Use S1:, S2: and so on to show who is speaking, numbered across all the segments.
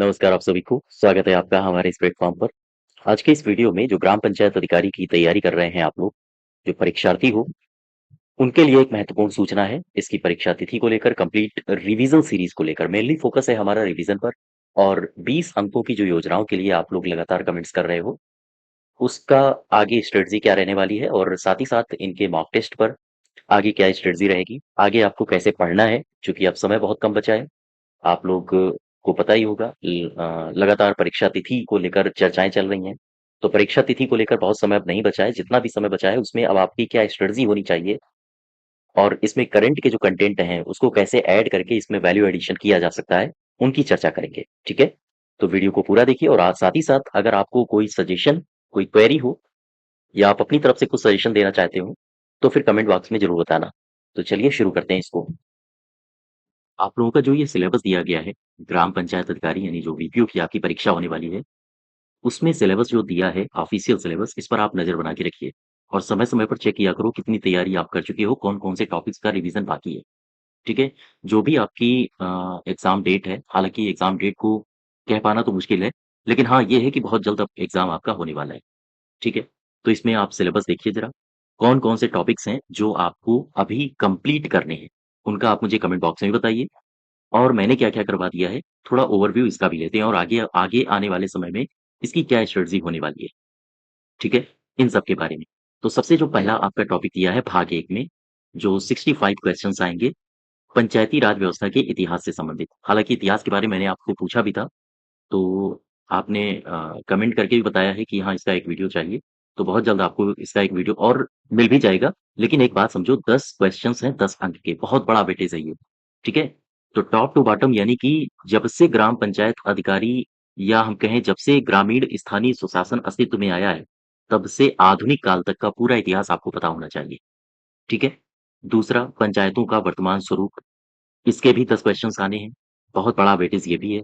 S1: नमस्कार आप सभी को, स्वागत है आपका हमारे इस प्लेटफ़ॉर्म पर। आज के इस वीडियो में जो ग्राम पंचायत अधिकारी की तैयारी कर रहे हैं आप लोग, जो परीक्षार्थी हो, उनके लिए एक महत्वपूर्ण सूचना है। इसकी परीक्षा तिथि को लेकर कंप्लीट रिवीजन सीरीज़ को लेकर मेनली फ़ोकस है हमारा रिवीजन पर और 20 अंकों की जो योजनाओं के लिए आप लोग लगातार कमेंट्स कर रहे हो, उसका आगे स्ट्रेटजी क्या रहने वाली है और साथ ही साथ इनके मॉक टेस्ट पर आगे क्या स्ट्रेटजी रहेगी, आगे आपको कैसे पढ़ना है, चूँकि अब समय बहुत कम बचा है। आप लोग को पता ही होगा लगातार परीक्षा तिथि को लेकर चर्चाएँ चल रही हैं। तो परीक्षा तिथि को लेकर बहुत समय अब नहीं बचा है, जितना भी समय बचा है उसमें अब आपकी क्या स्ट्रेटजी होनी चाहिए और इसमें करंट के जो कंटेंट हैं, उसको कैसे ऐड करके इसमें वैल्यू एडिशन किया जा सकता है, उनकी चर्चा करेंगे, ठीक है? तो वीडियो को पूरा देखिए और साथ ही साथ अगर आपको कोई सजेशन, कोई क्वेरी हो या आप अपनी तरफ से कुछ सजेशन देना चाहते हो, तो फिर कमेंट बॉक्स में ज़रूर बताना। तो चलिए शुरू करते हैं इसको। आप लोगों का जो ये सिलेबस दिया गया है, ग्राम पंचायत अधिकारी यानी जो वीपीओ की आपकी परीक्षा होने वाली है, उसमें सिलेबस जो दिया है ऑफिशियल सिलेबस, इस पर आप नज़र बना के रखिए और समय-समय पर चेक किया करो कितनी तैयारी आप कर चुके हो, कौन-कौन से टॉपिक्स का रिवीजन बाकी है, ठीक है? जो भी आपकी एग्ज़ाम डेट है, हालाँकि एग्ज़ाम डेट को कह पाना तो मुश्किल है, लेकिन हाँ, ये है कि बहुत जल्द अब एग्ज़ाम आपका होने वाला है, ठीक है? तो इसमें आप सिलेबस देखिए ज़रा, कौन-कौन से टॉपिक्स हैं जो आपको अभी कंप्लीट करने हैं, उनका आप मुझे कमेंट बॉक्स में बताइए। और मैंने क्या-क्या करवा दिया है, थोड़ा ओवरव्यू इसका भी लेते हैं और आगे आगे आने वाले समय में इसकी क्या स्ट्रेटजी होने वाली है, ठीक है? इन सब के बारे में। तो सबसे जो पहला आपका टॉपिक दिया है भाग 1 में, जो 65 क्वेश्चन्स आएँगे, पंचायती राज व्यवस्था के इतिहास से संबंधित। हालाँकि इतिहास के बारे में मैंने आपको पूछा भी था, तो आपने कमेंट करके भी बताया है कि हाँ, इसका एक वीडियो चाहिए, तो बहुत जल्द आपको इसका एक वीडियो और मिल भी जाएगा। लेकिन एक बात समझो 10 क्वेश्चन्स हैं 10 अंक के, बहुत बड़ा वेटेज है ये, ठीक है? तो टॉप टू बॉटम यानी कि जब से ग्राम पंचायत अधिकारी या हम कहें जब से ग्रामीण स्थानीय स्वशासन अस्तित्व में आया है, तब से आधुनिक काल तक का पूरा इतिहास आपको पता होना चाहिए, ठीक है? दूसरा पंचायतों का वर्तमान स्वरूप, इसके भी 10 क्वेश्चन्स आने हैं, बहुत बड़ा वेटेज ये भी है।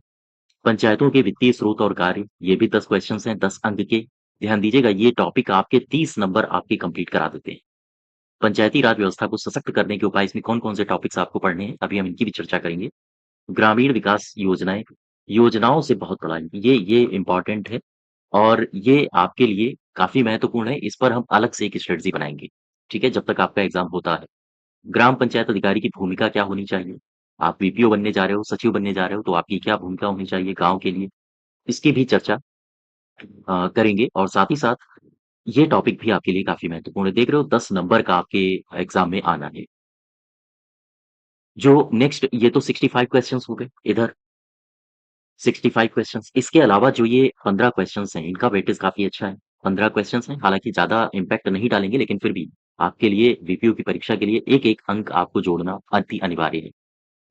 S1: पंचायतों के वित्तीय स्रोत और कार्य, ये भी 10 क्वेश्चन्स हैं 10 अंक के। ध्यान दीजिएगा ये टॉपिक आपके 30 नंबर आपके कंप्लीट करा देते हैं। पंचायती राज व्यवस्था को सशक्त करने के उपाय इसमें कौन-कौन से टॉपिक्स आपको पढ़ने हैं, अभी हम इनकी भी चर्चा करेंगे। ग्रामीण विकास योजनाएँ, योजनाओं से बहुत बड़ा ये इम्पोर्टेंट है और ये आपके लिए काफ़ी महत्वपूर्ण है, इस पर हम अलग से एक स्ट्रेटजी बनाएँगे, ठीक है? जब तक आपका एग्ज़ाम होता है। ग्राम पंचायत अधिकारी की भूमिका क्या होनी चाहिए? आप वीपीओ बनने जा रहे हो, सचिव बनने जा रहे हो, तो आपकी क्या भूमिका होनी चाहिए गाँव के लिए? इसकी भी चर्चा करेंगे और साथ ही साथ ये टॉपिक भी आपके लिए काफ़ी महत्वपूर्ण है। देख रहे हो 10 नंबर का आपके एग्ज़ाम में आना है। जो नेक्स्ट ये तो 65 क्वेश्चन्स हो गए इधर 65 क्वेश्चन्स इसके अलावा जो ये 15 क्वेश्चन्स हैं, इनका वेटेज काफ़ी अच्छा है। 15 क्वेश्चन्स हैं, हालाँकि ज़्यादा इम्पैक्ट नहीं डालेंगे लेकिन फिर भी आपके लिए वीपीओ की परीक्षा के लिए एक-एक अंक आपको जोड़ना अति अनिवार्य है।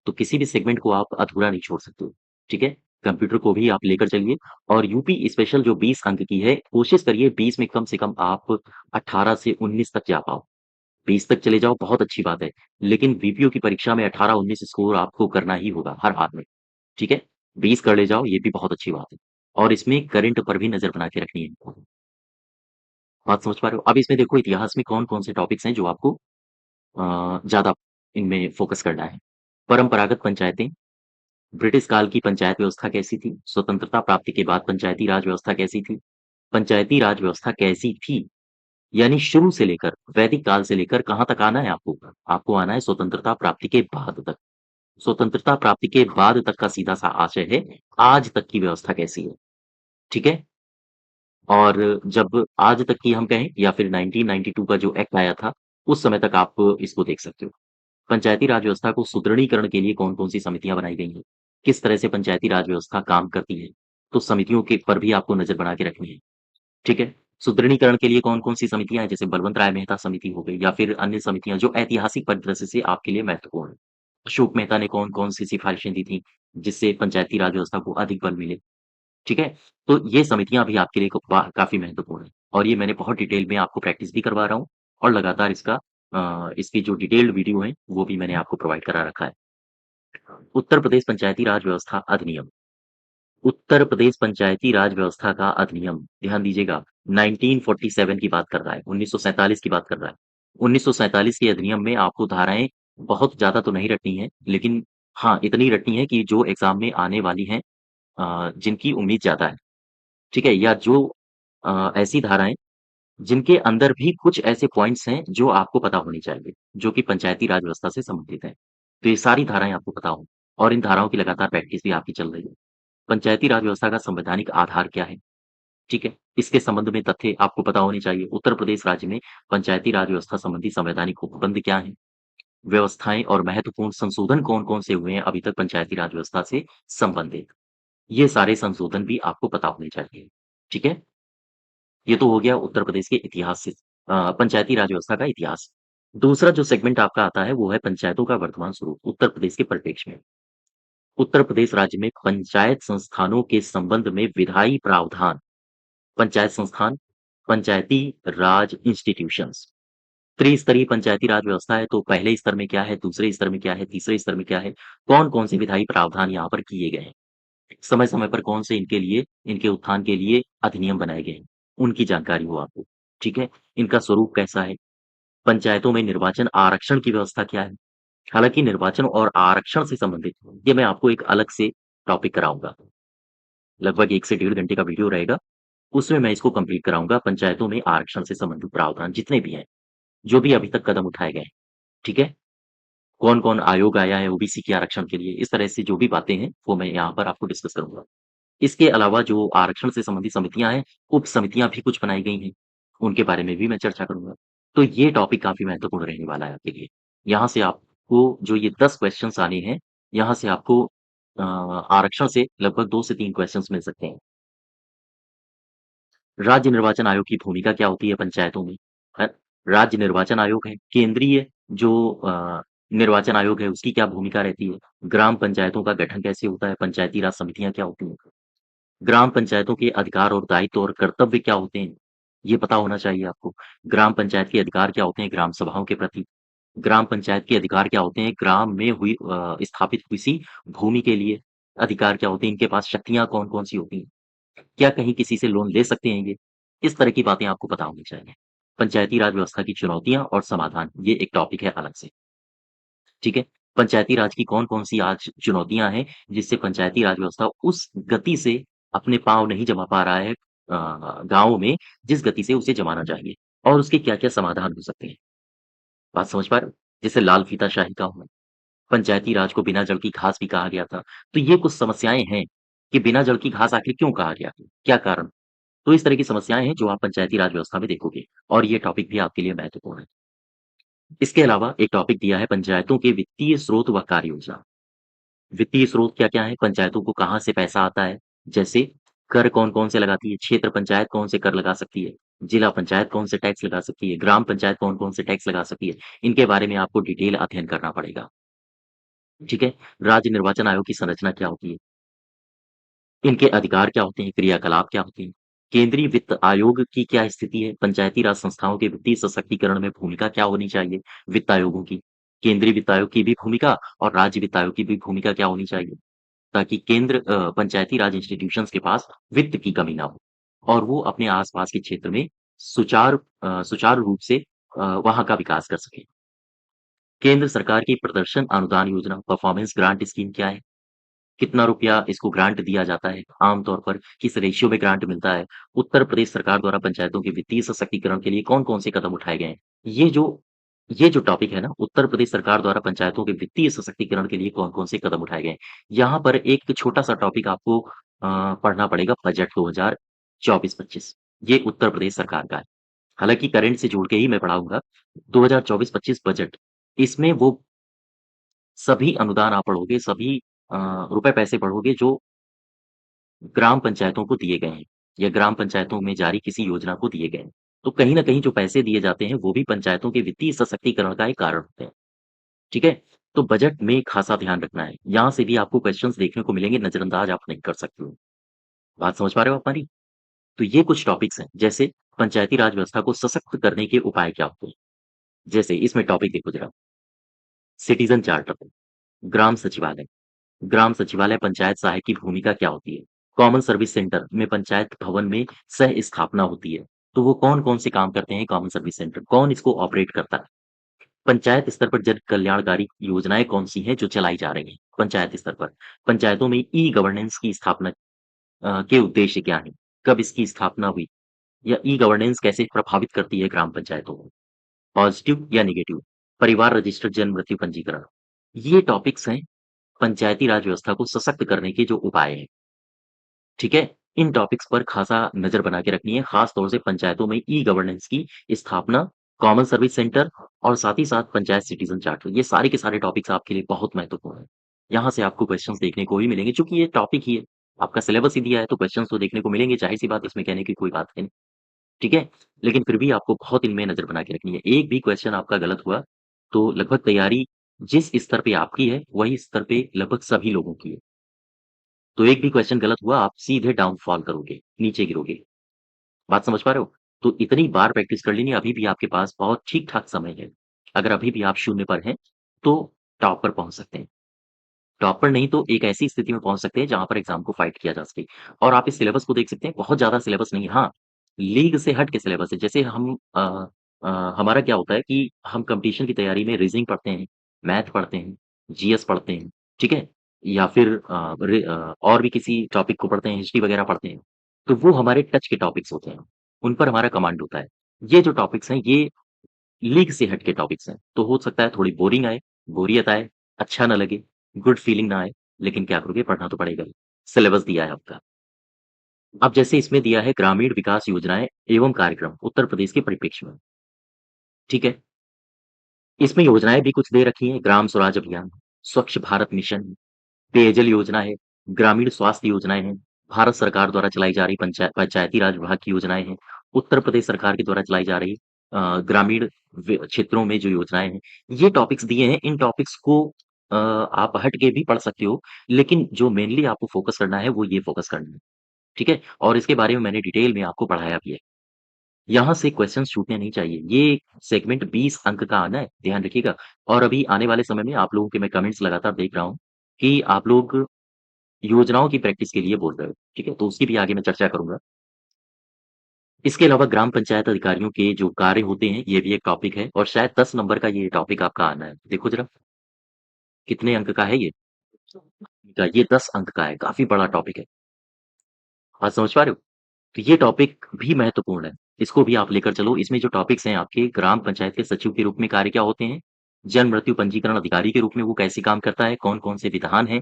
S1: तो किसी भी सेगमेंट को आप अधूरा नहीं छोड़ सकते हो, ठीक है? कंप्यूटर को भी आप लेकर चलिए और यूपी स्पेशल जो 20 अंक की है, कोशिश करिए 20 में कम से कम आप 18 से 19 तक जा पाओ। 20 तक चले जाओ बहुत अच्छी बात है, लेकिन वीपीओ की परीक्षा में 18-19 स्कोर आपको करना ही होगा हर हाल में, ठीक है? 20 कर ले जाओ ये भी बहुत अच्छी बात है और इसमें करंट पर भी नज़र बना के रखनी है। बात समझ पा रहे हो? अब इसमें देखो इतिहास में कौन-कौन से टॉपिक्स हैं जो आपको ज़्यादा इनमें फ़ोकस करना है। परंपरागत पंचायतें ब्रिटिश काल की पंचायत व्यवस्था कैसी थी? स्वतंत्रता प्राप्ति के बाद पंचायती राज व्यवस्था कैसी थी? पंचायती राज व्यवस्था कैसी थी? यानी शुरू से लेकर वैदिक काल से लेकर कहाँ तक आना है आपको? आपको आना है स्वतंत्रता प्राप्ति के बाद तक। स्वतंत्रता प्राप्ति के बाद तक का सीधा-सा आशय है, आज तक की व्यवस्था कैसी है? ठीक है? और जब आज तक की हम कहें या फिर 1992 का जो एक्ट आया था, उस समय तक आप इसको देख सकते हो। पंचायती राज व्यवस्था को सुदृढ़ीकरण के लिए कौन-कौन सी समितियाँ बनाई गई हैं? किस तरह से पंचायती राज व्यवस्था काम करती है? तो समितियों के पर भी आपको नज़र बना के रखनी है, ठीक है? सुदृढ़ीकरण के लिए कौन-कौन सी समितियाँ हैं? जैसे बलवंत राय मेहता समिति हो गई या फिर अन्य समितियाँ जो ऐतिहासिक परिदृश्य से आपके लिए महत्वपूर्ण है। अशोक मेहता ने कौन-कौन सी सिफ़ारिशें दी थी, जिससे पंचायती राज व्यवस्था को अधिक बल मिले, ठीक है? तो ये समितियाँ भी आपके लिए काफ़ी महत्वपूर्ण हैं और ये मैंने बहुत डिटेल में आपको प्रैक्टिस भी करवा रहा हूँ और लगातार इसकी जो डिटेल्ड वीडियो है, वो भी मैंने आपको प्रोवाइड करा रखा है। उत्तर प्रदेश पंचायती राज व्यवस्था अधिनियम, उत्तर प्रदेश पंचायती राज व्यवस्था का अधिनियम, ध्यान दीजिएगा 1947 की बात कर रहा है, 1947 की बात कर रहा है। 1947 के अधिनियम में आपको धाराएँ बहुत ज़्यादा तो नहीं रटनी है, लेकिन हाँ, इतनी रटनी है कि जो एग्ज़ाम में आने वाली हैं जिनकी उम्मीद ज़्यादा है, ठीक है? या जो ऐसी धाराएँ जिनके अंदर भी कुछ ऐसे पॉइंट्स हैं जो आपको पता होनी चाहिए, जो कि पंचायती राज व्यवस्था से संबंधित हैं। तो ये सारी धाराएँ आपको पता हों और इन धाराओं की लगातार प्रैक्टिस भी आपकी चल रही है। पंचायती राज व्यवस्था का संवैधानिक आधार क्या है? ठीक है? इसके संबंध में तथ्य आपको पता होने चाहिए। उत्तर प्रदेश राज्य में पंचायती राज व्यवस्था संबंधी संवैधानिक उपबंध क्या हैं? व्यवस्थाएँ और महत्वपूर्ण संशोधन कौन-कौन से हुए हैं अभी तक पंचायती राज व्यवस्था से संबंधित? ये सारे संशोधन भी आपको पता होने चाहिए। ठीक है? ये तो हो गया उत्तर प्रदेश के इतिहास से पंचायती राज व्यवस्था का इतिहास। दूसरा जो सेगमेंट आपका आता है वो है पंचायतों का वर्तमान स्वरूप उत्तर प्रदेश के परिप्रेक्ष्य में। उत्तर प्रदेश राज्य में पंचायत संस्थानों के संबंध में विधायी प्रावधान, पंचायत संस्थान, पंचायती राज इंस्टीट्यूशंस। त्रिस्तरीय पंचायती राज व्यवस्था है तो पहले स्तर में क्या है, दूसरे स्तर में क्या है, तीसरे स्तर में क्या है, कौन-कौन से विधायी प्रावधान यहाँ पर किए गए हैं। समय-समय पर कौन से इनके लिए इनके उत्थान के लिए अधिनियम बनाए गए हैं, उनकी जानकारी हो आपको, ठीक है? इनका स्वरूप कैसा है? पंचायतों में निर्वाचन आरक्षण की व्यवस्था क्या है? हालाँकि निर्वाचन और आरक्षण से संबंधित ये मैं आपको एक अलग से टॉपिक कराऊँगा। लगभग 1 से डेढ़ घंटे का वीडियो रहेगा, उसमें मैं इसको कंप्लीट कराऊँगा पंचायतों में आरक्षण से संबंधित प्रावधान जितने भी हैं, जो भी अभी तक कदम उठाए गए हैं, ठीक है? कौन-कौन आयोग आया है ओबीसी के आरक्षण के लिए, इस तरह से जो भी बातें हैं, वो मैं यहाँ पर आपको डिस्कस करूँगा। इसके अलावा जो आरक्षण से संबंधित समितियाँ हैं, उप समितियाँ भी कुछ बनाई गई हैं, उनके बारे में भी मैं चर्चा करूँगा। तो ये टॉपिक काफ़ी महत्वपूर्ण रहने वाला है आपके लिए। यहाँ से आपको जो ये 10 क्वेश्चन्स आने हैं, यहाँ से आपको आरक्षण से लगभग 2 से 3 क्वेश्चन्स मिल सकते हैं। राज्य निर्वाचन आयोग की भूमिका क्या होती है पंचायतों में? अ, राज्य निर्वाचन आयोग है, केंद्रीय जो निर्वाचन आयोग है, उसकी क्या भूमिका रहती है? ग्राम पंचायतों का गठन कैसे होता है? पंचायती राज समितियाँ क्या होती हैं? ग्राम पंचायतों के अधिकार और दायित्व और कर्तव्य क्या होते हैं? ये पता होना चाहिए आपको। ग्राम पंचायत के अधिकार क्या होते हैं ग्राम सभाओं के प्रति? ग्राम पंचायत के अधिकार क्या होते हैं ग्राम में हुई स्थापित किसी भूमि के लिए? अधिकार क्या होते हैं? इनके पास शक्तियाँ कौन-कौन सी होती हैं? क्या कहीं किसी से लोन ले सकते हैं ये? इस तरह की बातें आपको पता होनी चाहिए। पंचायती राज व्यवस्था की चुनौतियाँ और समाधान, ये एक टॉपिक है अलग से, ठीक है? पंचायती राज की कौन-कौन सी आज चुनौतियाँ हैं, जिससे पंचायती राज व्यवस्था उस गति से अपने पाँव नहीं जमा पा रहा है गाँव में, जिस गति से उसे जमाना चाहिए और उसके क्या-क्या समाधान हो सकते हैं। बात समझ पा रहे हो? जैसे लाल फीताशाही का होना, पंचायती राज को बिना जड़ की घास भी कहा गया था। तो ये कुछ समस्याएँ हैं कि बिना जड़ की घास आखिर क्यों कहा गया? क्या कारण? तो इस तरह की समस्याएँ हैं जो आप पंचायती राज व्यवस्था में देखोगे और ये टॉपिक भी आपके लिए महत्वपूर्ण है। इसके अलावा एक टॉपिक दिया है पंचायतों के वित्तीय स्रोत व कार्य योजना। वित्तीय स्रोत क्या-क्या है? पंचायतों को कहाँ से पैसा आता है? जैसे कर कौन-कौन से लगाती है? क्षेत्र पंचायत कौन से कर लगा सकती है? जिला पंचायत कौन से टैक्स लगा सकती है? ग्राम पंचायत कौन-कौन से टैक्स लगा सकती है? इनके बारे में आपको डिटेल अध्ययन करना पड़ेगा। ठीक है? राज्य निर्वाचन आयोग की संरचना क्या होती है? इनके अधिकार क्या होते हैं? क्रियाकलाप क्या होती हैं? केंद्रीय वित्त आयोग की क्या स्थिति है? पंचायती राज संस्थाओं के वित्तीय सशक्तिकरण में भूमिका क्या होनी चाहिए वित्त आयोगों की? केंद्रीय वित्त आयोग की भी भूमिका और राज्य वित्त आयोग की भी भूमिका क्या होनी चाहिए? ताकि केंद्र पंचायती राज इंस्टीट्यूशंस के पास वित्त की कमी ना हो और वो अपने आस-पास के क्षेत्र में सुचारू रूप से वहाँ का विकास कर सकें। केंद्र सरकार की प्रदर्शन अनुदान योजना परफॉर्मेंस ग्रांट स्कीम क्या है? कितना रुपया इसको ग्रांट दिया जाता है? आम तौर पर किस रेशियो में ग्रांट मिलता है? उत्तर प्रदेश सरकार द्वारा पंचायतों के वित्तीय सशक्तिकरण के लिए कौन-कौन से कदम उठाए गए हैं? ये जो ये जो टॉपिक है ना, उत्तर प्रदेश सरकार द्वारा पंचायतों के वित्तीय सशक्तिकरण के लिए कौन-कौन से कदम उठाए गए हैं? यहाँ पर एक छोटा-सा टॉपिक आपको पढ़ना पड़ेगा बजट 2024-25 ये उत्तर प्रदेश सरकार का है। हालाँकि करंट से जोड़ के ही मैं पढ़ाऊँगा। 2024-25 बजट, इसमें वो सभी अनुदान आप पढ़ोगे, सभी रुपए पैसे पढ़ोगे जो ग्राम पंचायतों को दिए गए हैं या ग्राम पंचायतों में जारी किसी योजना को दिए गए हैं। तो कहीं न कहीं जो पैसे दिए जाते हैं, वो भी पंचायतों के वित्तीय सशक्तिकरण का एक कारण होते हैं। ठीक है? तो बजट में खासा ध्यान रखना है। यहाँ से भी आपको क्वेश्चन्स देखने को मिलेंगे, नज़रअंदाज आप नहीं कर सकते हो। बात समझ पा रहे हो आप हमारी? तो ये कुछ टॉपिक्स हैं, जैसे पंचायती राज व्यवस्था को सशक्त करने के उपाय क्या होते हैं? जैसे इसमें टॉपिक देखो ज़रा, सिटीज़न चार्टर, ग्राम सचिवालय। ग्राम सचिवालय पंचायत सहायक की भूमिका क्या होती है? कॉमन सर्विस सेंटर में पंचायत भवन में सह स्थापना होती है। तो वो कौन-कौन से काम करते हैं कॉमन सर्विस सेंटर? कौन इसको ऑपरेट करता है? पंचायत स्तर पर जन कल्याणकारी योजनाएँ कौन-सी हैं जो चलाई जा रही हैं, पंचायत स्तर पर? पंचायतों में ई-गवर्नेंस की स्थापना के उद्देश्य क्या हैं? कब इसकी स्थापना हुई? या ई-गवर्नेंस कैसे प्रभावित करती है ग्राम पंचायतों को? पॉजिटिव या नेगेटिव? परिवार रजिस्टर, जन्म मृत्यु पंजीकरण। ये टॉपिक्स हैं पंचायती राज व्यवस्था को सशक्त करने के जो उपाय हैं। ठीक है? इन टॉपिक्स पर खासा नज़र बना के रखनी है, खास तौर से पंचायतों में ई-गवर्नेंस की स्थापना, कॉमन सर्विस सेंटर और साथ ही साथ पंचायत सिटीज़न चार्टर, ये सारे के सारे टॉपिक्स आपके लिए बहुत महत्वपूर्ण हैं। यहाँ से आपको क्वेश्चन्स देखने को ही मिलेंगे, चूँकि ये टॉपिक ही है, आपका सिलेबस ही दिया है, तो क्वेश्चन्स तो देखने को मिलेंगे, ज़ाहिर-सी बात है, इसमें कहने की कोई बात है नहीं, ठीक है? लेकिन फिर भी आपको बहुत इनमें नज़र बना के रखनी है। एक भी क्वेश्चन आपका गलत हुआ, तो लगभग तैयारी जिस स्तर पे आपकी है, वही स्तर पे लगभग सभी लोगों की है। तो एक भी क्वेश्चन गलत हुआ, आप सीधे डाउनफॉल करोगे, नीचे गिरोगे। बात समझ पा रहे हो? तो इतनी बार प्रैक्टिस कर लेनी है, अभी भी आपके पास बहुत ठीक-ठाक समय है। अगर अभी भी आप शून्य पर हैं, तो टॉप पर पहुँच सकते हैं। टॉप पर नहीं तो एक ऐसी स्थिति में पहुँच सकते हैं, जहाँ पर एग्ज़ाम को फाइट किया जा सके। और आप इस सिलेबस को देख सकते हैं, बहुत ज़्यादा सिलेबस नहीं है। हाँ, लीग से हट के सिलेबस है। जैसे हमारा क्या होता है कि हम कॉम्पिटिशन की तैयारी में रीज़निंग पढ़ते हैं, मैथ पढ़ते हैं, जीएस पढ़ते हैं, ठीक है? या फिर और भी किसी टॉपिक को पढ़ते हैं, हिस्ट्री वगैरह पढ़ते हैं। तो वो हमारे टच के टॉपिक्स होते हैं, उन पर हमारा कमांड होता है। ये जो टॉपिक्स हैं, ये लीग से हट के टॉपिक्स हैं, तो हो सकता है थोड़ी बोरिंग आए, बोरियत आए, अच्छा ना लगे, गुड फीलिंग ना आए, लेकिन क्या करोगे, पढ़ना तो पड़ेगा ही। सिलेबस दिया है आपका। अब जैसे इसमें दिया है ग्रामीण विकास योजनाएँ एवं कार्यक्रम उत्तर प्रदेश के परिप्रेक्ष्य में, ठीक है? इसमें योजनाएँ भी कुछ दे रखी हैं, ग्राम स्वराज अभियान, स्वच्छ भारत मिशन, पेयजल योजना है, ग्रामीण स्वास्थ्य योजनाएँ हैं, भारत सरकार द्वारा चलाई जा रही पंचायती राज विभाग की योजनाएँ हैं, उत्तर प्रदेश सरकार के द्वारा चलाई जा रही ग्रामीण क्षेत्रों में जो योजनाएँ हैं, ये टॉपिक्स दिए हैं। इन टॉपिक्स को आप हट के भी पढ़ सकते हो, लेकिन जो मेनली आपको फ़ोकस करना है, वो ये फ़ोकस करना है, ठीक है? और इसके बारे में मैंने डिटेल में आपको पढ़ाया भी है। यहाँ से क्वेश्चन्स छूटने नहीं चाहिए। ये सेगमेंट 20 अंक का आना है, ध्यान रखिएगा। और अभी आने वाले समय में आप लोगों के मैं कमेंट्स लगातार देख रहा हूँ कि आप लोग योजनाओं की प्रैक्टिस के लिए बोल रहे हो, ठीक है? तो उसकी भी आगे मैं चर्चा करूँगा। इसके अलावा ग्राम पंचायत अधिकारियों के जो कार्य होते हैं, ये भी एक टॉपिक है और शायद 10 नंबर का ये टॉपिक आपका आना है। देखो ज़रा, कितने अंक का है ये? ये 10 अंक का है, काफ़ी बड़ा टॉपिक है। बात समझ पा रहे हो? तो ये टॉपिक भी महत्वपूर्ण है। इसको भी आप लेकर चलो। इसमें जो टॉपिक्स हैं आपके ग्राम पंचायत के सचिव के रूप में कार्य क्या होते हैं? जन्म मृत्यु पंजीकरण अधिकारी के रूप में वो कैसे काम करता है? कौन-कौन से विधान हैं?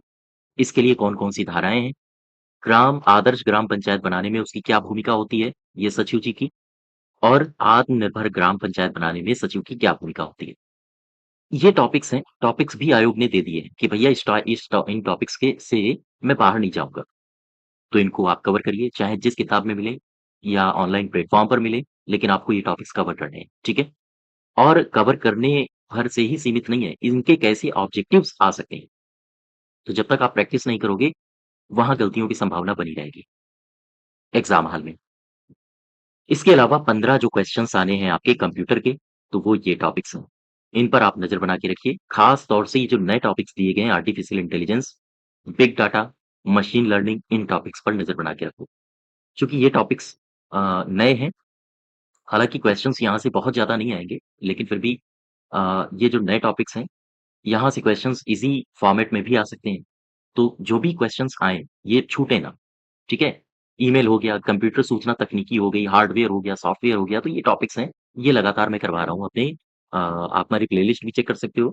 S1: इसके लिए कौन-कौन सी धाराएँ हैं? आदर्श ग्राम पंचायत बनाने में उसकी क्या भूमिका होती है? ये सचिव जी की। और आत्मनिर्भर ग्राम पंचायत बनाने में सचिव की क्या भूमिका होती है? ये टॉपिक्स हैं, टॉपिक्स भी आयोग ने दे दिए हैं कि भैया इन टॉपिक्स के से मैं बाहर नहीं जाऊँगा। तो इनको आप कवर करिए, चाहे जिस किताब में मिले या ऑनलाइन प्लेटफ़ॉर्म पर मिले, लेकिन आपको ये टॉपिक्स कवर करने हैं, ठीक है? और कवर करने भर से ही सीमित नहीं है, इनके कैसे ऑब्जेक्टिव्स आ सकते हैं। तो जब तक आप प्रैक्टिस नहीं करोगे, वहाँ गलतियों की संभावना बनी रहेगी, एग्ज़ाम हॉल में। इसके अलावा 15 जो क्वेश्चन्स आने हैं आपके कंप्यूटर के, तो वो ये टॉपिक्स हैं। इन पर आप नज़र बना के रखिए, ख़ास तौर से ये जो नए टॉपिक्स दिए गए हैं artificial intelligence, big data, machine learning, इन टॉपिक्स पर नज़र बना के रखो। चूँकि ये टॉपिक्स नए हैं, हालाँकि क्वेश्चन्स यहाँ से बहुत ज़्यादा नहीं आएँगे, लेकिन फिर भी ये जो नए टॉपिक्स हैं, यहाँ से क्वेश्चन्स ईज़ी फॉर्मेट में भी आ सकते हैं। तो जो भी क्वेश्चन्स आएँ, ये छूटे ना, ठीक है? ईमेल हो गया, कंप्यूटर सूचना तकनीकी हो गई, हार्डवेयर हो गया, सॉफ्टवेयर हो गया, तो ये टॉपिक्स हैं, ये लगातार मैं करवा रहा हूँ अपने आप हमारी प्लेलिस्ट भी चेक कर सकते हो।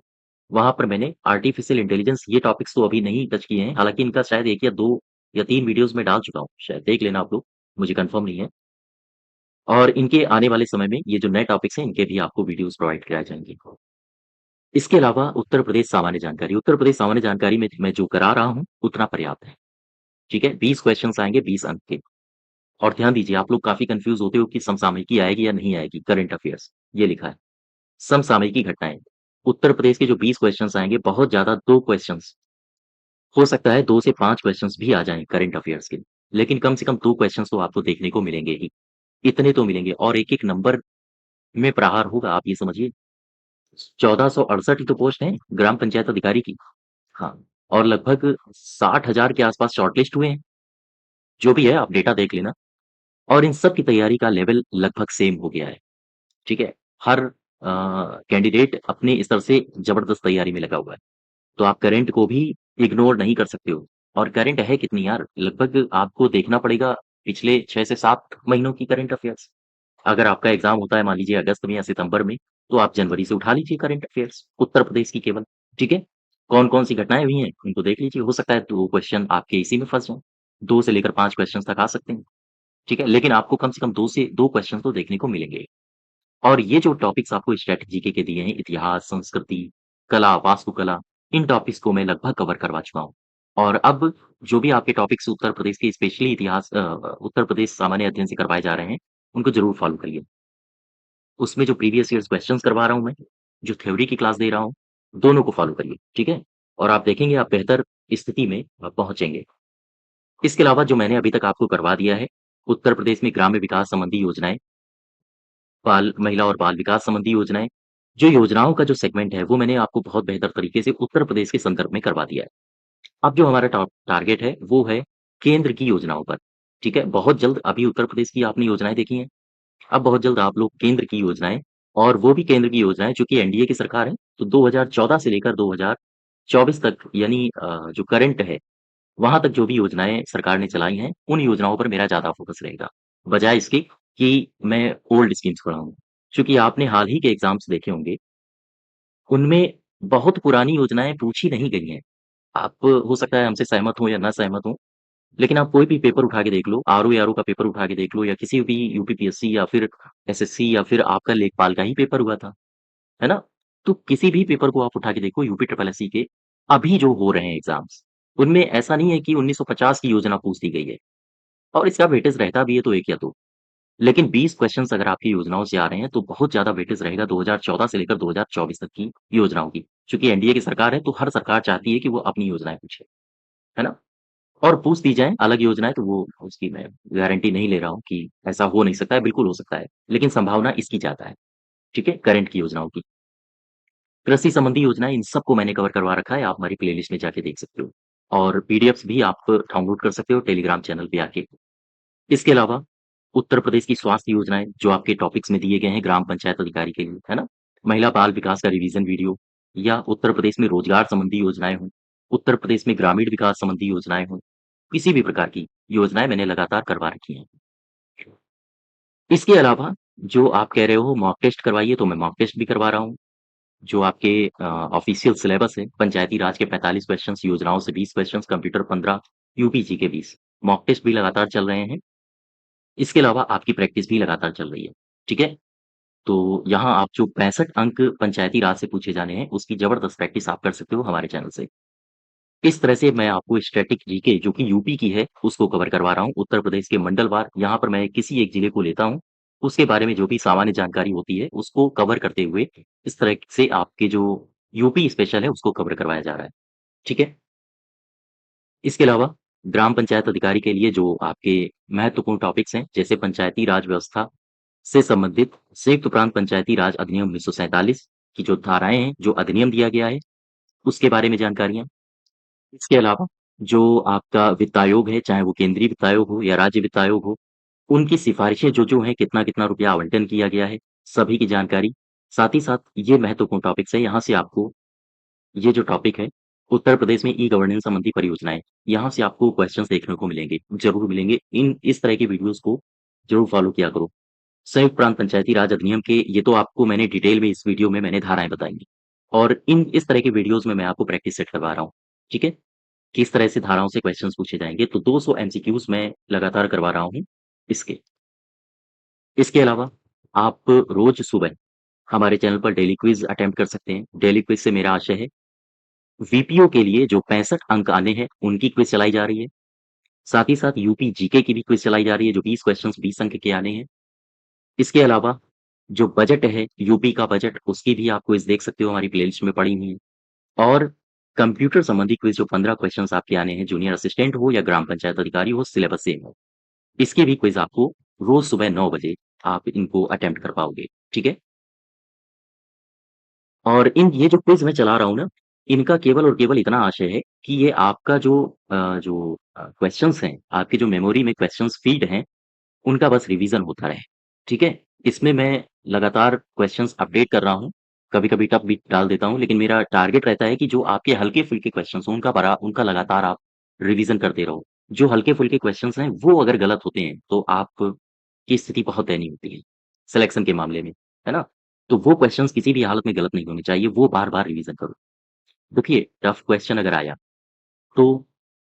S1: वहाँ पर मैंने आर्टिफ़िशियल इंटेलिजेंस ये टॉपिक्स तो अभी नहीं टच किए हैं, हालाँकि इनका शायद 1 या 2 या 3 वीडियोज़ मैं डाल चुका हूँ, शायद देख लेना आप लोग, मुझे कन्फर्म नहीं है। और इनके आने वाले समय में ये जो नए टॉपिक्स हैं, इनके भी आपको वीडियोज़ प्रोवाइड कराए जाएँगे। इसके अलावा उत्तर प्रदेश सामान्य जानकारी में मैं जो करा रहा हूँ, उतना पर्याप्त है, ठीक है? 20 क्वेश्चन्स आएँगे 20 अंक के। और ध्यान दीजिए, आप लोग काफ़ी कन्फ्यूज़ होते हो कि समसामयिकी आएगी या नहीं आएगी, करंट अफ़ेयर्स, ये लिखा है। समसामयिकी घटनाएँ, उत्तर प्रदेश के जो 20 क्वेश्चन्स आएँगे, बहुत ज़्यादा 2 क्वेश्चन्स, हो सकता है 2 से 5 क्वेश्चन्स भी आ जाएँ करंट अफ़ेयर्स के, लेकिन कम से कम 2 क्वेश्चन्स तो आपको देखने को मिलेंगे ही, इतने तो मिलेंगे और एक-एक नंबर में प्रहार होगा, आप ये समझिए। 1468 ही तो पोस्ट हैं ग्राम पंचायत अधिकारी की। हाँ, और लगभग 60,000 के आस-पास शॉर्टलिस्ट हुए हैं, जो भी है आप डेटा देख लेना और इन सब की तैयारी का लेवल लगभग सेम हो गया है। ठीक है? हर कैंडिडेट अपने स्तर से ज़बरदस्त तैयारी में लगा हुआ है। तो आप करंट को भी इग्नोर नहीं कर सकते हो। और करंट है कितनी यार? लगभग आपको देखना पड़ेगा पिछले 6 से 7 महीनों की करंट अफ़ेयर्स। अगर आपका एग्ज़ाम होता है मान लीजिए अगस्त में या सितंबर में, तो आप जनवरी से उठा लीजिए करंट अफ़ेयर्स, उत्तर प्रदेश की केवल, ठीक है? कौन-कौन सी घटनाएँ हुई हैं, उनको देख लीजिए, हो सकता है 2 क्वेश्चन आपके इसी में फँस जाएँ। 2 से लेकर 5 क्वेश्चन्स तक आ सकते हैं, ठीक है? लेकिन आपको कम से कम 2 से 2 क्वेश्चन तो देखने को मिलेंगे। और ये जो टॉपिक्स आपको स्ट्रैटेजी जीके के दिए हैं, इतिहास, संस्कृति, कला, वास्तुकला, इन टॉपिक्स को मैं लगभग कवर करवा चुका हूँ। और अब जो भी आपके टॉपिक्स उत्तर प्रदेश के स्पेशली इतिहास उत्तर प्रदेश सामान्य अध्ययन से करवाए जा रहे हैं, उनको ज़रूर फॉलो करिए। उसमें जो प्रीवियस ईयर्स क्वेश्चन्स करवा रहा हूँ मैं, जो थ्योरी की क्लास दे रहा हूँ, दोनों को फॉलो करिए, ठीक है? और आप देखेंगे आप बेहतर स्थिति में पहुँचेंगे। इसके अलावा जो मैंने अभी तक आपको करवा दिया है, उत्तर प्रदेश में ग्राम्य विकास संबंधी योजनाएँ, बाल महिला और बाल विकास संबंधी योजनाएँ, जो योजनाओं का जो सेगमेंट है, वो मैंने आपको बहुत बेहतर तरीके से उत्तर प्रदेश के संदर्भ में करवा दिया है। अब जो हमारा टारगेट है, वो है केंद्र की योजनाओं पर, ठीक है? बहुत जल्द अभी उत्तर प्रदेश की आपने योजनाएँ देखी हैं, अब बहुत जल्द आप लोग केंद्र की योजनाएँ और वो भी केंद्र की योजनाएँ जो कि एनडीए की सरकार है, तो 2014 से लेकर 2024 तक यानी जो करंट है, वहाँ तक जो भी योजनाएँ सरकार ने चलाई हैं, उन योजनाओं पर मेरा ज़्यादा फ़ोकस रहेगा, बजाए इसके कि मैं ओल्ड स्कीम्स पढ़ाऊँ। चूँकि आपने हाल ही के एग्ज़ाम्स देखे होंगे, उनमें बहुत पुरानी योजनाएँ पूछी नहीं गई हैं। आप हो सकता है हमसे सहमत हों या ना सहमत हों, लेकिन आप कोई भी पेपर उठा के देख लो, आरओ-एआरओ का पेपर उठा के देख लो या किसी भी यूपीपीएससी या फिर एसएससी या फिर आपका लेखपाल का ही पेपर हुआ था, है ना? तो किसी भी पेपर को आप उठा के देखो यूपी ट्रिपल एससी के, अभी जो हो रहे हैं एग्ज़ाम्स, उनमें ऐसा नहीं है कि 1950 की योजना पूछ दी गई है और इसका वेटेज रहता भी है तो 1 या 2। लेकिन 20 क्वेश्चन्स अगर आपकी योजनाओं से आ रहे हैं, तो बहुत ज़्यादा वेटेज रहेगा 2014 से लेकर 2024 तक की योजनाओं की। चूँकि एनडीए की सरकार है, तो हर सरकार चाहती है कि वो अपनी योजनाएँ पूछे, है ना? और पूछ दी जाएँ अलग योजनाएँ, तो वो उसकी मैं गारंटी नहीं ले रहा हूँ कि ऐसा हो नहीं सकता है, बिल्कुल हो सकता है। लेकिन संभावना इसकी ज़्यादा है, ठीक है? करंट की योजनाओं की। कृषि संबंधी योजनाएँ इन सबको मैंने कवर करवा रखा है, आप हमारी प्लेलिस्ट में जाके देख सकते हो। और पीडीएफ्स भी आप डाउनलोड कर सकते हो टेलीग्राम चैनल पे आके। इसके अलावा उत्तर प्रदेश की स्वास्थ्य योजनाएँ जो आपके टॉपिक्स में दिए गए हैं ग्राम पंचायत अधिकारी के लिए, है ना? महिला बाल विकास का रिवीजन वीडियो या उत्तर प्रदेश में रोजगार संबंधी योजनाएँ हों, उत्तर प्रदेश में ग्रामीण विकास संबंधी योजनाएँ हों, किसी भी प्रकार की योजनाएँ मैंने लगातार करवा रखी हैं। इसके अलावा जो आप कह रहे हो मॉक टेस्ट करवाइए, तो मैं मॉक टेस्ट भी करवा रहा हूँ। जो आपके ऑफ़िशियल सिलेबस है, पंचायती राज के 45 क्वेश्चन्स, योजनाओं से 20 क्वेश्चन्स, कंप्यूटर 15, यूपीजी के 20। मॉक टेस्ट भी लगातार चल रहे हैं। इसके अलावा आपकी प्रैक्टिस भी लगातार चल रही है, ठीक है? तो यहाँ आप जो 65 अंक पंचायती राज से पूछे जाने हैं, उसकी ज़बरदस्त प्रैक्टिस आप कर सकते हो हमारे चैनल से। इस तरह से मैं आपको स्टैटिक जीके जो कि यूपी की है, उसको कवर करवा रहा हूँ। उत्तर प्रदेश के मंडलवार यहाँ पर मैं किसी एक जिले को लेता हूँ, उसके बारे में जो भी सामान्य जानकारी होती है, उसको कवर करते हुए इस तरह से आपके जो यूपी स्पेशल है, उसको कवर करवाया जा रहा है, ठीक है? इसके अलावा ग्राम पंचायत अधिकारी के लिए जो आपके महत्वपूर्ण टॉपिक्स हैं, जैसे पंचायती राज व्यवस्था से संबंधित संयुक्त प्रांत पंचायती राज अधिनियम 1947 की जो धाराएँ हैं, जो अधिनियम दिया गया है, उसके बारे में जानकारियाँ। इसके अलावा जो आपका वित्त आयोग है, चाहे वो केंद्रीय वित्त आयोग हो या राज्य वित्त आयोग हो, उनकी सिफ़ारिशें जो-जो हैं, कितना-कितना रुपया आवंटन किया गया है, सभी की जानकारी। साथ ही साथ ये महत्वपूर्ण टॉपिक्स हैं, यहाँ से आपको ये जो टॉपिक है, उत्तर प्रदेश में ई-गवर्नेंस संबंधी परियोजनाएँ, यहाँ से आपको क्वेश्चन्स देखने को मिलेंगे, ज़रूर मिलेंगे। इस तरह की वीडियोज़ को ज़रूर फ़ॉलो किया करो। संयुक्त प्रांत पंचायती राज अधिनियम के ये तो आपको मैंने डिटेल में इस वीडियो में मैंने धाराएँ बताई हैं और इस तरह के वीडियोज़ में मैं आपको प्रैक्टिस सेट करवा रहा हूँ, ठीक है? किस तरह से धाराओं से क्वेश्चन्स पूछे जाएँगे, तो 200 एमसीक्यूज़ मैं लगातार करवा रहा हूँ इसके। इसके अलावा आप रोज़ सुबह हमारे चैनल पर डेली क्विज़ अटेम्प्ट कर सकते हैं। डेली क्विज़ से मेरा आशय है वीपीओ के लिए जो 65 अंक आने हैं, उनकी क्विज़ चलाई जा रही है। साथ ही साथ यूपी जीके की भी क्विज़ चलाई जा रही है, जो 20 क्वेश्चन्स 20 अंक के आने हैं। इसके अलावा जो बजट है, यूपी का बजट, उसकी भी आप क्विज़ देख सकते हो, हमारी प्लेलिस्ट में पड़ी हुई है। और कंप्यूटर संबंधी क्विज़ जो 15 क्वेश्चन्स आपके आने हैं, जूनियर असिस्टेंट हो या ग्राम पंचायत अधिकारी हो, सिलेबस सेम हो। इसकी भी क्विज़ आपको रोज़ सुबह 9 बजे आप इनको अटेम्प्ट कर पाओगे, ठीक है? और ये जो क्विज़ मैं चला रहा हूँ ना, इनका केवल और केवल इतना आशय है कि ये आपका क्वेश्चन्स हैं, आपकी जो मेमोरी में क्वेश्चन्स फीड हैं, उनका बस रिवीज़न होता रहे, ठीक है? इसमें मैं लगातार क्वेश्चन्स अपडेट कर रहा हूँ, कभी-कभी टफ भी डाल देता हूँ, लेकिन मेरा टारगेट रहता है कि जो आपके हल्के-फुल्के क्वेश्चन्स हों, उनका लगातार आप रिवीजन करते रहो। जो हल्के-फुल्के क्वेश्चंस हैं, वो अगर गलत होते हैं, तो आपकी स्थिति बहुत दयनीय होती है, सिलेक्शन के मामले में, है ना? तो वो क्वेश्चंस किसी भी हालत में गलत नहीं होने चाहिए, वो बार-बार रिवीजन करो। देखिए, टफ क्वेश्चन अगर आया, तो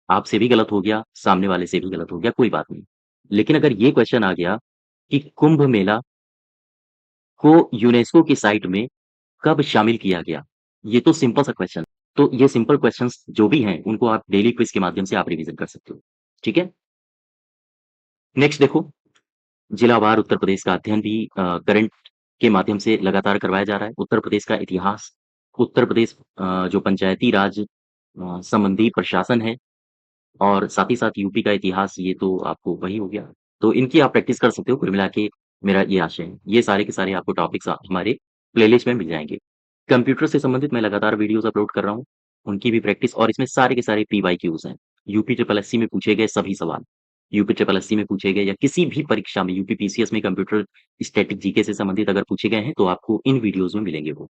S1: आपसे भी गलत हो गया, सामने वाले से भी गलत हो गया, कोई बात नहीं। लेकिन अगर ये क्वेश्चन आ गया कि कुंभ मेला को यूनेस्को की साइट में कब शामिल किया गया? ये तो सिंपल सा क्वेश्चन। तो ये सिंपल क्वेश्चंस जो भी हैं, उनको आप डेली क्विज़ के माध्यम से आप रिवीजन कर सकते हो। ठीक है? नेक्स्ट देखो, जिलावार उत्तर प्रदेश का अध्ययन भी करंट के माध्यम से लगातार करवाया जा रहा है। उत्तर प्रदेश का इतिहास, उत्तर प्रदेश जो पंचायती राज संबंधी प्रशासन है और साथ ही साथ यूपी का इतिहास, ये तो आपको वही हो गया। तो इनकी आप प्रैक्टिस कर सकते हो, कुल मिला के मेरा ये आशय है। ये सारे के सारे आपको टॉपिक्स हमारे प्लेलिस्ट में मिल जाएँगे। कंप्यूटर से संबंधित मैं लगातार वीडियोज़ अपलोड कर रहा हूँ, उनकी भी प्रैक्टिस, और इसमें सारे के सारे पीवाईक्यूज़ हैं। यूपी ट्रिपल एससी में पूछे गए सभी सवाल, यूपी ट्रिपल एससी में पूछे गए या किसी भी परीक्षा में, यूपी पीसीएस में कंप्यूटर स्टैटिक जीके से संबंधित अगर पूछे गए हैं, तो आपको इन वीडियोज़ में मिलेंगे वो।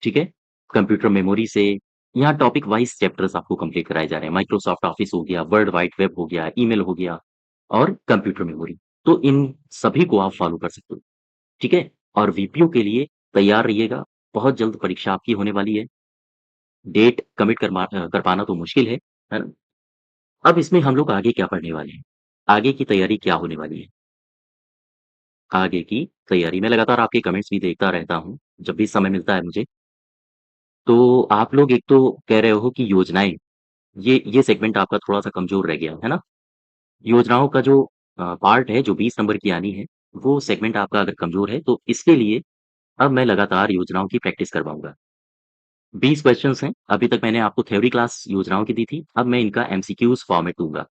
S1: ठीक है? कंप्यूटर मेमोरी से यहाँ टॉपिक वाइज़ चैप्टर्स आपको कंप्लीट कराए जा रहे हैं। माइक्रोसॉफ्ट ऑफिस हो गया, वर्ल्ड वाइड वेब हो गया, ईमेल हो गया और कंप्यूटर मेमोरी। तो इन सभी को आप फॉलो कर सकते हो। ठीक है? और वीपीओ के लिए तैयार रहिएगा, बहुत जल्द परीक्षा आपकी होने वाली है। डेट कमिट कर पाना तो मुश्किल है ना? अब इसमें हम लोग आगे क्या पढ़ने वाले हैं? आगे की तैयारी क्या होने वाली है? आगे की तैयारी मैं लगातार आपके कमेंट्स भी देखता रहता हूँ, जब भी समय मिलता है मुझे। तो आप लोग एक तो कह रहे हो कि योजनाएँ, ये सेगमेंट आपका थोड़ा-सा कमज़ोर रह गया, है ना? योजनाओं का जो पार्ट है, जो 20 नंबर की आनी है, वो सेगमेंट आपका अगर कमज़ोर है, तो इसके लिए अब मैं लगातार योजनाओं की प्रैक्टिस करवाऊँगा। 20 क्वेश्चन्स हैं, अभी तक मैंने आपको थ्योरी क्लास योजनाओं की दी थी, अब मैं इनका एमसीक्यूज़ फॉर्मेट दूँगा,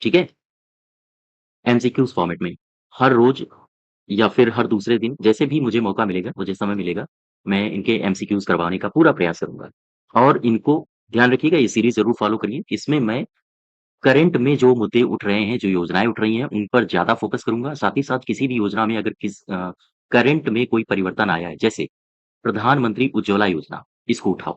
S1: ठीक है? एमसीक्यूज़ फॉर्मेट में, हर रोज़ या फिर हर दूसरे दिन, जैसे भी मुझे मौका मिलेगा, मुझे समय मिलेगा, मैं इनके एमसीक्यूज़ करवाने का पूरा प्रयास करूँगा। और इनको ध्यान रखिएगा, ये सीरीज़ ज़रूर फॉलो करिए, इसमें मैं करंट में जो मुद्दे उठ रहे हैं, जो योजनाएँ उठ रही हैं, उन पर ज़्यादा फ़ोकस करूँगा। साथ ही साथ किसी भी योजना में अगर करंट में कोई परिवर्तन आया है, जैसे प्रधानमंत्री उज्ज्वला योजना, इसको उठाओ।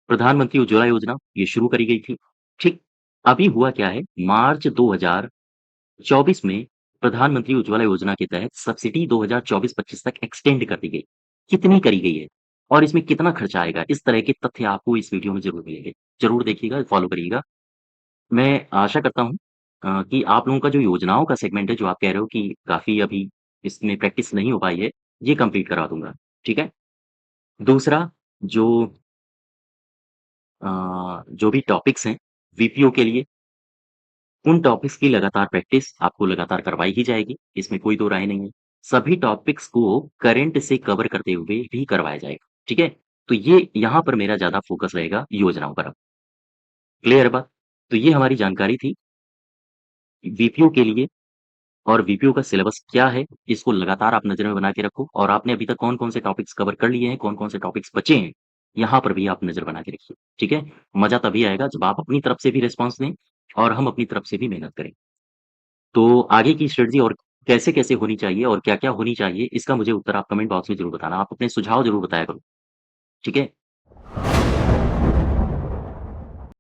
S1: प्रधानमंत्री उज्ज्वला योजना, ये शुरू करी गई थी, ठीक? अभी हुआ क्या है, मार्च 2024 में प्रधानमंत्री उज्ज्वला योजना के तहत सब्सिडी 2024-25 तक एक्सटेंड कर दी गई। कितनी करी गई है? और इसमें कितना खर्चा आएगा? इस तरह के तथ्य आपको इस वीडियो में ज़रूर मिलेंगे। ज़रूर देखिएगा, फॉलो करिएगा। मैं आशा करता हूँ कि आप लोगों का जो योजनाओं का सेगमेंट है, जो आप कह रहे हो कि काफ़ी अभी इसमें प्रैक्टिस नहीं हो पाई है, ये कंप्लीट करवा दूँगा, ठीक है? दूसरा, जो जो भी टॉपिक्स हैं वीपीओ के लिए, उन टॉपिक्स की लगातार प्रैक्टिस आपको लगातार करवाई ही जाएगी, इसमें कोई दो राय नहीं है। सभी टॉपिक्स को करंट से कवर करते हुए भी करवाया जाएगा, ठीक है? तो ये यहाँ पर मेरा ज़्यादा फ़ोकस रहेगा योजनाओं पर अब, क्लियर है बात? तो ये हमारी जानकारी थी वीपीओ के लिए। और वीपीओ का सिलेबस क्या है, इसको लगातार आप नज़र में बना के रखो, और आपने अभी तक कौन-कौन से टॉपिक्स कवर कर लिए हैं, कौन-कौन से टॉपिक्स बचे हैं, यहाँ पर भी आप नज़र बना के रखिए, ठीक है? मज़ा तभी आएगा जब आप अपनी तरफ से भी रिस्पॉन्स दें और हम अपनी तरफ से भी मेहनत करें। तो आगे की स्ट्रेटजी और कैसे-कैसे होनी चाहिए और क्या-क्या होनी चाहिए, इसका मुझे उत्तर आप कमेंट बॉक्स में ज़रूर बताना। आप अपने सुझाव ज़रूर बताया करो, ठीक है?